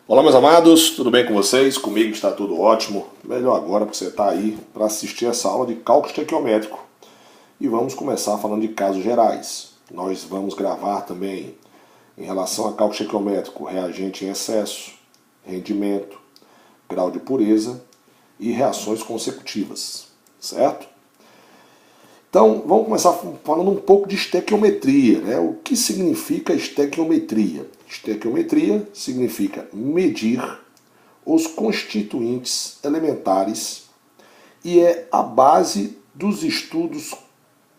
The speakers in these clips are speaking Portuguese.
Olá, meus amados, tudo bem com vocês? Comigo está tudo ótimo. Melhor agora porque você está aí para assistir essa aula de cálculo estequiométrico. E vamos começar falando de casos gerais. Nós vamos gravar também em relação a cálculo estequiométrico, reagente em excesso, rendimento, grau de pureza e reações consecutivas, certo? Então, vamos começar falando um pouco de estequiometria, né? O que significa estequiometria? Estequiometria significa medir os constituintes elementares e é a base dos estudos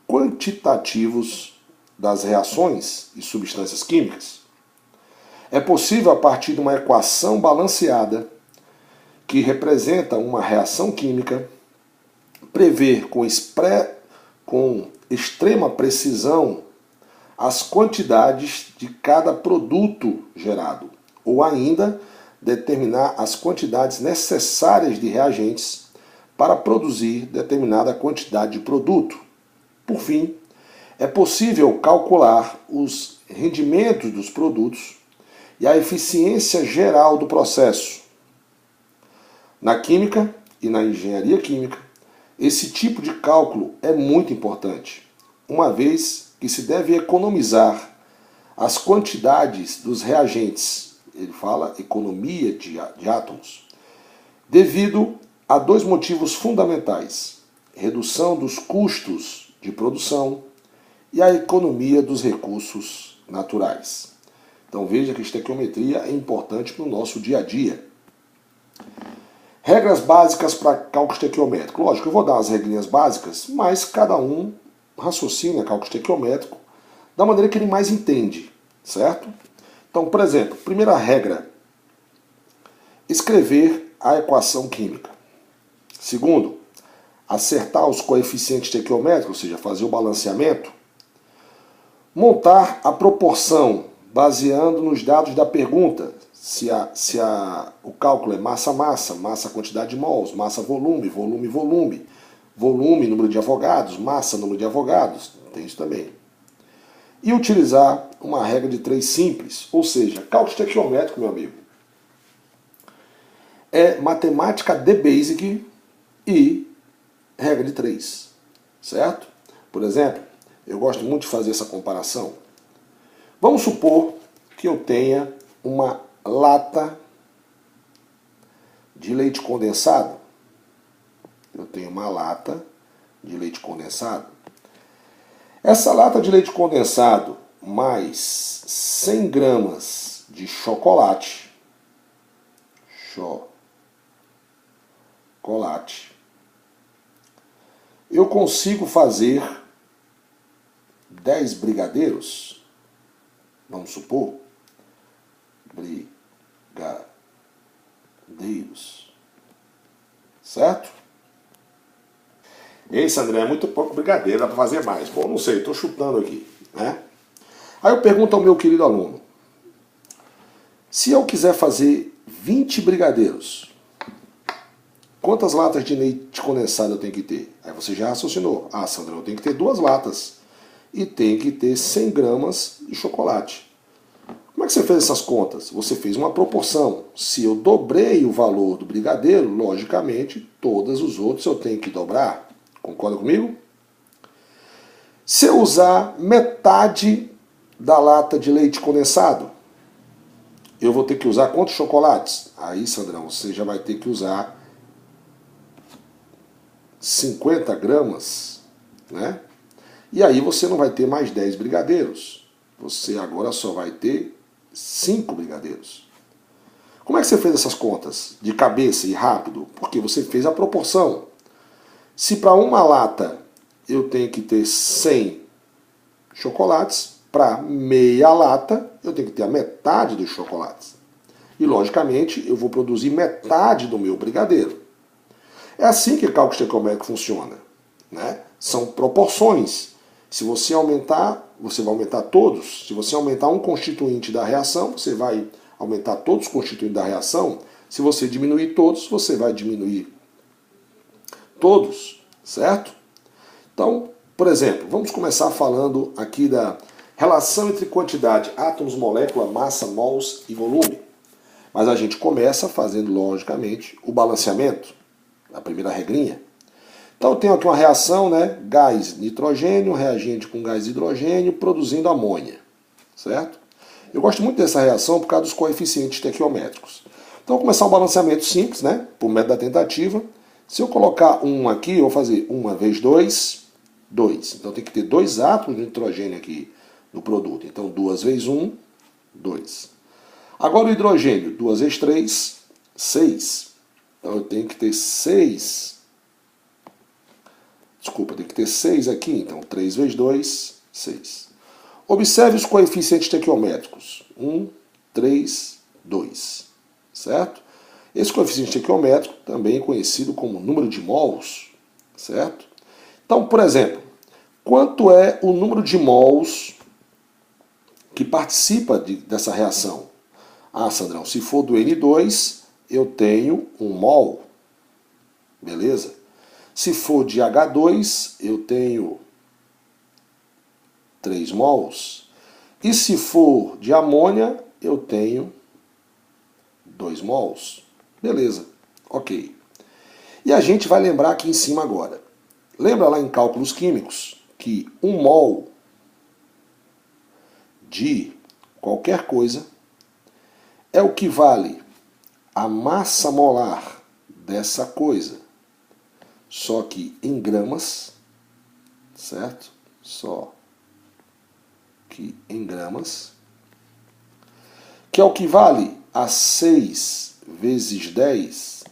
quantitativos das reações e substâncias químicas. É possível, a partir de uma equação balanceada que representa uma reação química, prever com extrema precisão as quantidades de cada produto gerado, ou ainda determinar as quantidades necessárias de reagentes para produzir determinada quantidade de produto. Por fim, é possível calcular os rendimentos dos produtos e a eficiência geral do processo. Na química e na engenharia química, esse tipo de cálculo é muito importante, uma vez que se deve economizar as quantidades dos reagentes, ele fala economia de átomos, devido a dois motivos fundamentais: redução dos custos de produção e a economia dos recursos naturais. Então veja que a estequiometria é importante para o nosso dia a dia. Regras básicas para cálculo estequiométrico. Lógico, eu vou dar as regrinhas básicas, mas cada um raciocina cálculo estequiométrico da maneira que ele mais entende, certo? Então, por exemplo, primeira regra: escrever a equação química. Segundo, acertar os coeficientes estequiométricos, ou seja, fazer o balanceamento. Montar a proporção baseando nos dados da pergunta. O cálculo é massa-massa, massa quantidade de mols, massa-volume, volume-volume, volume, número de avogados, massa, número de avogados, tem isso também. E utilizar uma regra de 3 simples, ou seja, cálculo estequiométrico, meu amigo, é matemática de basic e regra de 3, certo? Por exemplo, eu gosto muito de fazer essa comparação. Vamos supor que eu tenha uma lata de leite condensado. Eu tenho uma lata de leite condensado. Essa lata de leite condensado mais 100 gramas de chocolate, eu consigo fazer 10 brigadeiros, vamos supor, brigadeiros, certo? Esse, André, é muito pouco brigadeiro, dá para fazer mais. Bom, não sei, estou chutando aqui, né? Aí eu pergunto ao meu querido aluno: se eu quiser fazer 20 brigadeiros, quantas latas de leite condensado eu tenho que ter? Aí você já raciocinou: ah, Sandra, eu tenho que ter 2 latas e tenho que ter 100 gramas de chocolate. Como é que você fez essas contas? Você fez uma proporção. Se eu dobrei o valor do brigadeiro, logicamente, todos os outros eu tenho que dobrar. Concorda comigo? Se eu usar metade da lata de leite condensado, eu vou ter que usar quantos chocolates? Aí, Sandrão, você já vai ter que usar 50 gramas, né? E aí você não vai ter mais 10 brigadeiros. Você agora só vai ter 5 brigadeiros. Como é que você fez essas contas de cabeça e rápido? Porque você fez a proporção. Se para uma lata eu tenho que ter 100 chocolates, para meia lata eu tenho que ter a metade dos chocolates. E, logicamente, eu vou produzir metade do meu brigadeiro. É assim que o cálculo estequiométrico funciona, né? São proporções. Se você aumentar, você vai aumentar todos. Se você aumentar um constituinte da reação, você vai aumentar todos os constituintes da reação. Se você diminuir todos, você vai diminuir todos, certo? Então, por exemplo, vamos começar falando aqui da relação entre quantidade, átomos, molécula, massa, mols e volume. Mas a gente começa fazendo, logicamente, o balanceamento, a primeira regrinha. Então eu tenho aqui uma reação, né? Gás nitrogênio, reagente com gás hidrogênio, produzindo amônia, certo? Eu gosto muito dessa reação por causa dos coeficientes estequiométricos. Então eu vou começar um balanceamento simples, né? Por método da tentativa. Se eu colocar 1 aqui, eu vou fazer 1 vezes 2, 2. Então tem que ter 2 átomos de nitrogênio aqui no produto. Então 2 vezes 1, 2. Agora o hidrogênio, 2 vezes 3, 6. Então eu tenho que ter 6. Desculpa, tem que ter 6 aqui. Então 3 vezes 2, 6. Observe os coeficientes estequiométricos. 1, 3, 2. Certo? Esse coeficiente estequiométrico também é conhecido como número de mols. Certo? Então, por exemplo, quanto é o número de mols que participa dessa reação? Ah, Sandrão, se for do N2, eu tenho 1 mol. Beleza? Se for de H2, eu tenho 3 mols. E se for de amônia, eu tenho 2 mols. Beleza, ok. E a gente vai lembrar aqui em cima agora. Lembra lá em cálculos químicos que 1 mol de qualquer coisa é o que vale a massa molar dessa coisa, só que em gramas, certo? Só que em gramas, que é o que vale a 6 vezes 10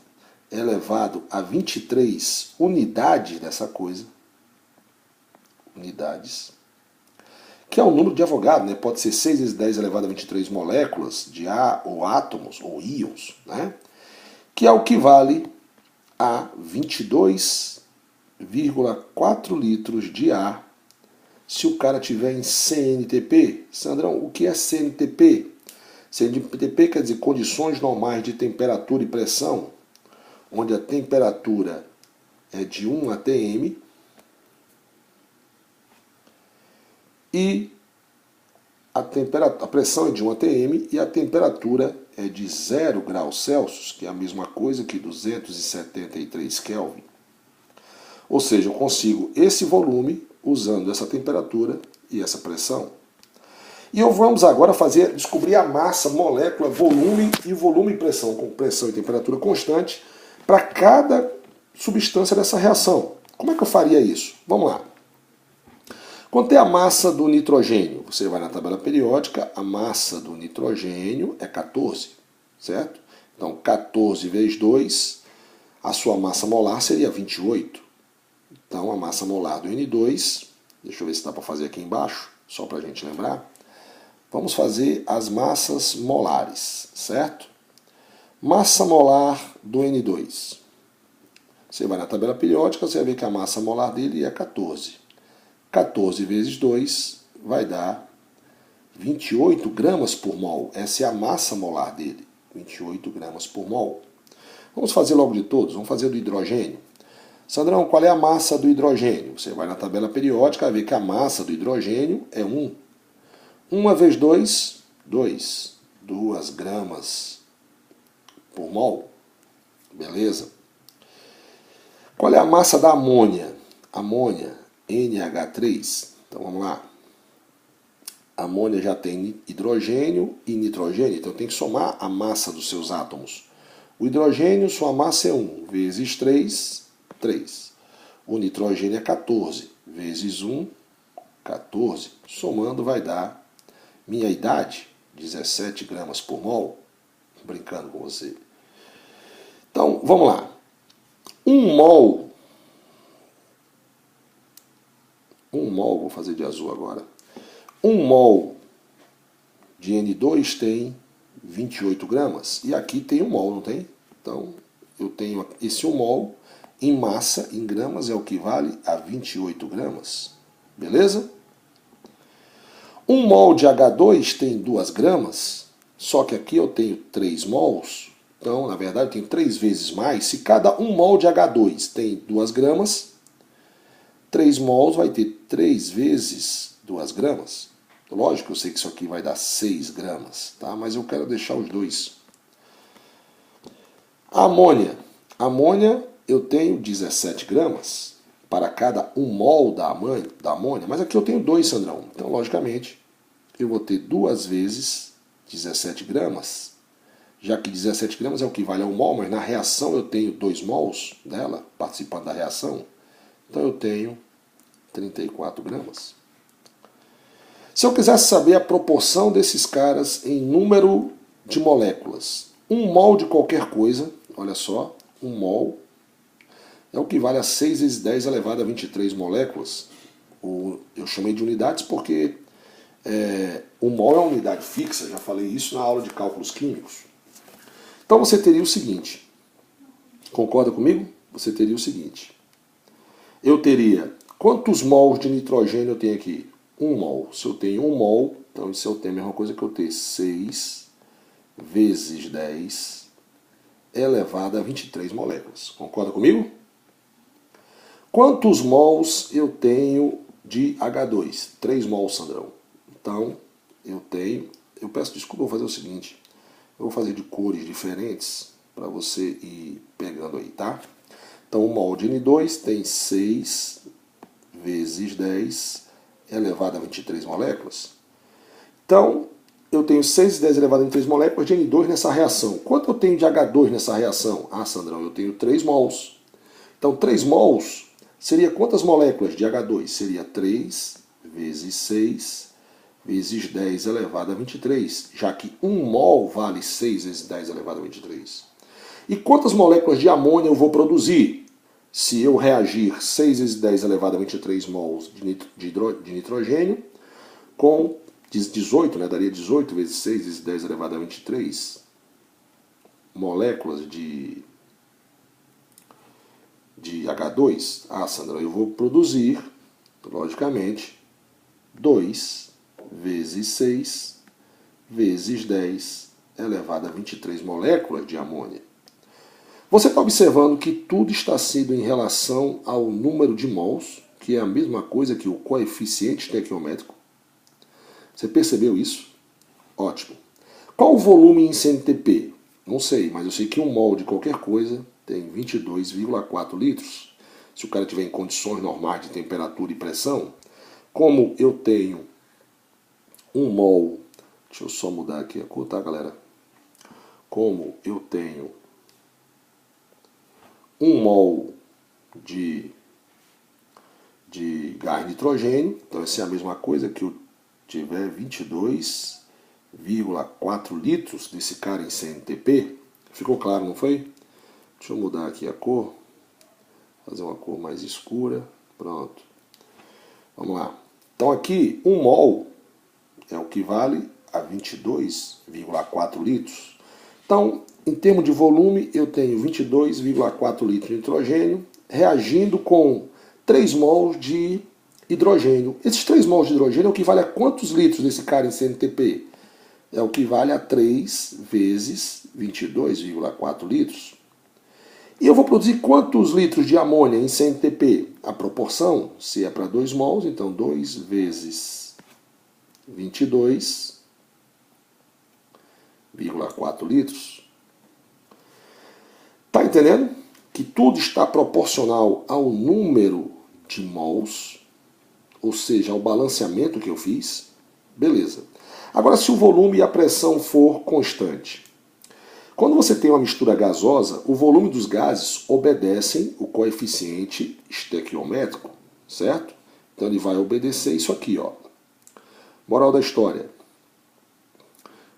elevado a 23 unidades dessa coisa, unidades, que é o número de Avogadro, né? Pode ser 6 vezes 10 elevado a 23 moléculas de ar, ou átomos, ou íons, né? Que é o que vale a 22,4 litros de ar se o cara tiver em CNTP. Sandrão, o que é CNTP? CNTP quer dizer condições normais de temperatura e pressão, onde a temperatura é de 1 atm e a pressão é de 1 atm e a temperatura é de 0 graus Celsius, que é a mesma coisa que 273 Kelvin. Ou seja, eu consigo esse volume usando essa temperatura e essa pressão. E vamos agora descobrir a massa, molécula, volume e pressão, com pressão e temperatura constante, para cada substância dessa reação. Como é que eu faria isso? Vamos lá. Quanto é a massa do nitrogênio? Você vai na tabela periódica, a massa do nitrogênio é 14, certo? Então, 14 vezes 2, a sua massa molar seria 28. Então, a massa molar do N2, deixa eu ver se dá para fazer aqui embaixo, só para a gente lembrar. Vamos fazer as massas molares, certo? Massa molar do N2. Você vai na tabela periódica, você vai ver que a massa molar dele é 14. 14 vezes 2 vai dar 28 gramas por mol. Essa é a massa molar dele, 28 gramas por mol. Vamos fazer logo de todos, vamos fazer do hidrogênio. Sandrão, qual é a massa do hidrogênio? Você vai na tabela periódica, vai ver que a massa do hidrogênio é 1. 1 vezes 2, 2. 2 gramas por mol. Beleza? Qual é a massa da amônia? Amônia, NH3. Então vamos lá. A amônia já tem hidrogênio e nitrogênio, então tem que somar a massa dos seus átomos. O hidrogênio, sua massa é 1 vezes 3, 3. O nitrogênio é 14 vezes 1, 14. Somando vai dar minha idade, 17 gramas por mol. Brincando com você. Então, vamos lá. 1 mol, vou fazer de azul agora. 1 mol de N2 tem 28 gramas. E aqui tem 1 mol, não tem? Então, eu tenho esse 1 mol em massa, em gramas, é o que vale a 28 gramas. Beleza? 1 mol de H2 tem 2 gramas, só que aqui eu tenho 3 mols. Então, na verdade, eu tenho 3 vezes mais. Se cada 1 mol de H2 tem 2 gramas, 3 mols vai ter 3 vezes 2 gramas. Lógico que eu sei que isso aqui vai dar 6 gramas, tá? Mas eu quero deixar os dois. Amônia. Amônia eu tenho 17 gramas para cada 1 mol da amônia, mas aqui eu tenho 2, Sandrão. Então, logicamente, eu vou ter 2 vezes 17 gramas, já que 17 gramas é o que vale a 1 mol, mas na reação eu tenho 2 mols dela participando da reação, então eu tenho 34 gramas. Se eu quisesse saber a proporção desses caras em número de moléculas, 1 mol de qualquer coisa, olha só, 1 mol é o que vale a 6 vezes 10 elevado a 23 moléculas. Eu chamei de unidades porque o mol é uma unidade fixa, já falei isso na aula de cálculos químicos. Então você teria o seguinte, concorda comigo? Você teria o seguinte, eu teria, quantos mols de nitrogênio eu tenho aqui? 1 mol. Se eu tenho 1 mol, então isso eu tenho a mesma coisa que eu ter 6 vezes 10 elevado a 23 moléculas. Concorda comigo? Quantos mols eu tenho de H2? 3 mols, Sandrão. Então, eu peço desculpa, eu vou fazer o seguinte, eu vou fazer de cores diferentes para você ir pegando aí, tá? Então, 1 mol de N2 tem 6 vezes 10 elevado a 23 moléculas. Então, eu tenho 6 vezes 10 elevado a 23 moléculas de N2 nessa reação. Quanto eu tenho de H2 nessa reação? Ah, Sandrão, eu tenho 3 mols. Então, 3 mols seria quantas moléculas de H2? Seria 3 vezes 6 vezes 10 elevado a 23, já que 1 mol vale 6 vezes 10 elevado a 23. E quantas moléculas de amônia eu vou produzir? Se eu reagir 6 vezes 10 elevado a 23 mols de nitrogênio com 18, né, daria 18 vezes 6 vezes 10 elevado a 23 moléculas de H2. Ah, Sandra, eu vou produzir, logicamente, 2 vezes 6 vezes 10 elevado a 23 moléculas de amônia. Você está observando que tudo está sendo em relação ao número de mols, que é a mesma coisa que o coeficiente estequiométrico. Você percebeu isso? Ótimo. Qual o volume em CNTP? Não sei, mas eu sei que 1 mol de qualquer coisa tem 22,4 litros. Se o cara tiver em condições normais de temperatura e pressão, como eu tenho 1 mol, deixa eu só mudar aqui a cor, tá, galera? Como eu tenho 1 mol de gás nitrogênio, então essa é a mesma coisa que eu tiver 22,4 litros desse cara em CNTP. Ficou claro, não foi? Deixa eu mudar aqui a cor, fazer uma cor mais escura, pronto. Vamos lá. Então aqui 1 mol é o que vale a 22,4 litros. Então, em termos de volume, eu tenho 22,4 litros de nitrogênio reagindo com 3 mols de hidrogênio. Esses 3 mols de hidrogênio é o que vale a quantos litros desse cara em CNTP? É o que vale a 3 vezes 22,4 litros. E eu vou produzir quantos litros de amônia em CNTP? A proporção, se é para 2 mols, então 2 vezes 22,4 litros. Está entendendo? Que tudo está proporcional ao número de mols, ou seja, ao balanceamento que eu fiz. Beleza. Agora, se o volume e a pressão for constante. Quando você tem uma mistura gasosa, o volume dos gases obedecem o coeficiente estequiométrico, certo? Então ele vai obedecer isso aqui, ó. Moral da história.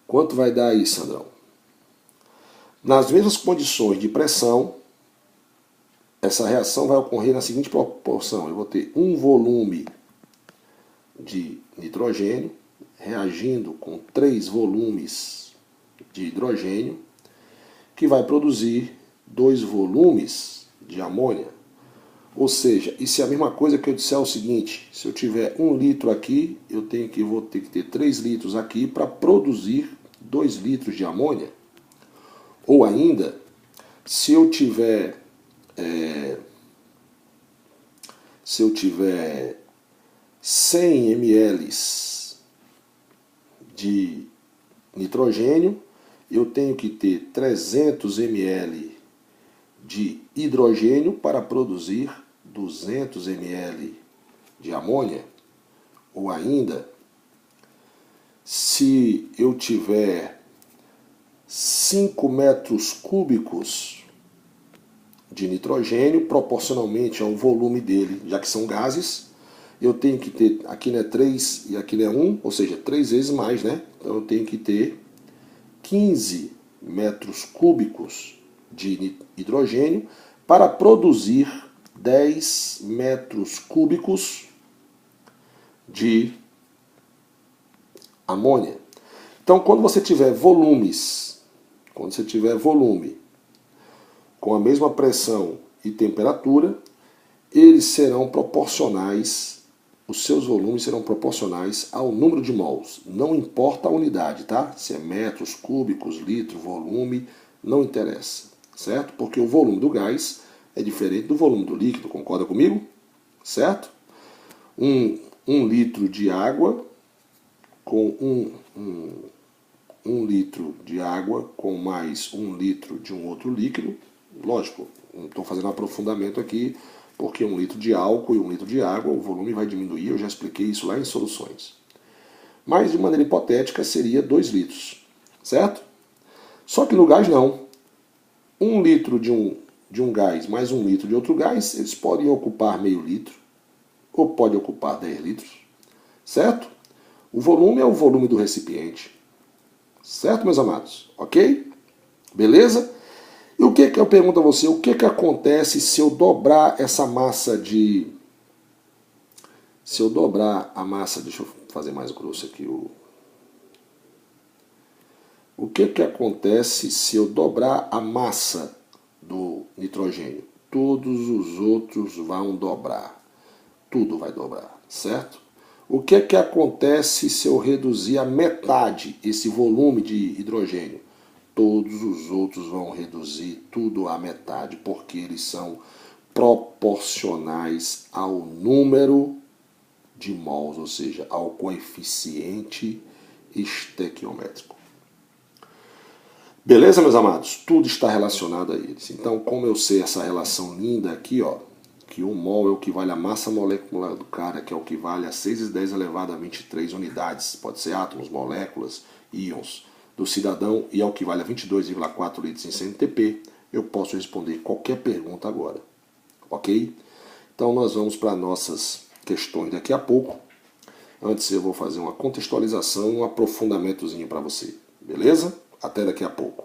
Quanto vai dar aí, Sandrão? Nas mesmas condições de pressão, essa reação vai ocorrer na seguinte proporção. Eu vou ter um volume de nitrogênio reagindo com 3 volumes de hidrogênio, que vai produzir 2 volumes de amônia. Ou seja, isso é a mesma coisa que eu disser o seguinte, se eu tiver 1 litro aqui, vou ter que ter 3 litros aqui para produzir 2 litros de amônia. Ou ainda, se eu tiver 100 ml de nitrogênio, eu tenho que ter 300 ml de hidrogênio para produzir 200 ml de amônia? Ou ainda, se eu tiver 5 metros cúbicos de nitrogênio, proporcionalmente ao volume dele, já que são gases, eu tenho que ter, aqui não é 3 e aqui não é 1, ou seja, 3 vezes mais, né? Então eu tenho que ter 15 metros cúbicos de hidrogênio para produzir 10 metros cúbicos de amônia. Então, quando você tiver volume com a mesma pressão e temperatura, eles serão proporcionais, os seus volumes serão proporcionais ao número de mols. Não importa a unidade, tá? Se é metros cúbicos, litro, volume, não interessa, certo? Porque o volume do gás é diferente do volume do líquido, concorda comigo? Certo? Um litro de água com um litro de água com mais 1 litro de um outro líquido. Lógico, não estou fazendo um aprofundamento aqui, porque 1 litro de álcool e 1 litro de água, o volume vai diminuir, eu já expliquei isso lá em soluções. Mas, de maneira hipotética, seria 2 litros, certo? Só que no gás não. 1 litro de um gás mais 1 litro de outro gás, eles podem ocupar meio litro, ou pode ocupar 10 litros, certo? O volume é o volume do recipiente, certo, meus amados? Ok? Beleza? E o que eu pergunto a você, o que acontece se eu dobrar essa massa de... Se eu dobrar a massa, deixa eu fazer mais grosso aqui. O que acontece se eu dobrar a massa do nitrogênio? Todos os outros vão dobrar. Tudo vai dobrar, certo? O que acontece se eu reduzir a metade esse volume de hidrogênio? Todos os outros vão reduzir tudo à metade, porque eles são proporcionais ao número de mols, ou seja, ao coeficiente estequiométrico. Beleza, meus amados? Tudo está relacionado a eles. Então, como eu sei essa relação linda aqui, ó, que 1 mol equivale à massa molecular do cara, que equivale a 6 vezes 10 elevado a 23 unidades, pode ser átomos, moléculas, íons, do cidadão, e equivale a 22,4 litros em CNTP, eu posso responder qualquer pergunta agora. Ok? Então nós vamos para nossas questões daqui a pouco. Antes eu vou fazer uma contextualização, um aprofundamentozinho para você. Beleza? Até daqui a pouco.